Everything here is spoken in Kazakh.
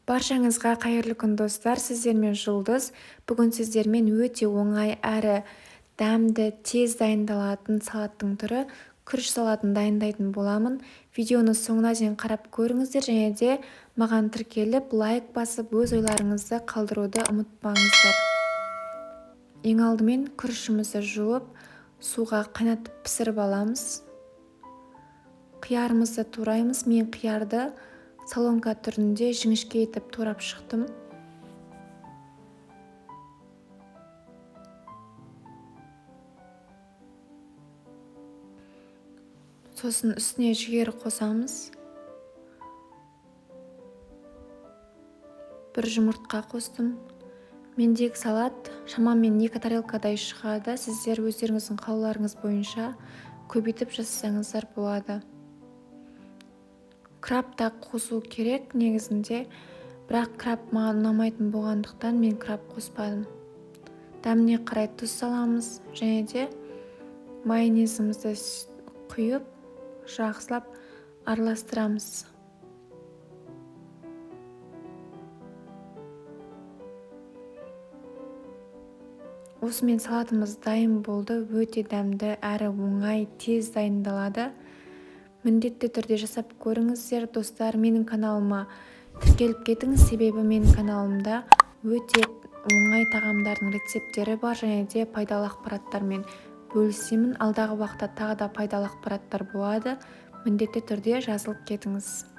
Баршаңызға қайырлы күн достар, сіздермен Жұлдыз. Бүгін сіздермен өте оңай әрі дәмді, тез дайындалатын салаттың түрі күріш салатын дайындайтын боламын. Видеоны соңына дейін қарап көріңіздер және де маған тіркеліп, лайк басып, өз ойларыңызды қалдыруды ұмытпаңыздар. Ең алдымен күрішімізді жуып, суға қайнатып пісіріп аламыз. Қиярымызды тураймыз. Мен қиярды солонка түрінде жіңішке етіп турап шықтым. Сосын үстіне жүгері қосамыз. Бір жұмыртқа қостым. Мендегі салат шамамен 2 тарелкадай шығады. Сіздер өздеріңіздің қалауларыңыз бойынша көбейтіп жасасаңыздар болады. Краб та қосу керек негізінде, бірақ краб маған ұнамайтын болғандықтан мен краб қоспадым. Дәміне қарай тұз саламыз және де майонезімізді құйып, жақсылап араластырамыз. Осымен салатымыз дайын болды. Өте дәмді әрі оңай, тез дайындалады. Міндетті түрде жасап көріңіздер достар. Менің каналыма тіркеліп кетіңіз, себебі менің каналымда өте оңай тағамдардың рецепттері бар және де пайдалы ақпараттармен бөлісемін. Алдағы уақытта тағы да пайдалы ақпараттар болады. Міндетті түрде жазылып кетіңіз.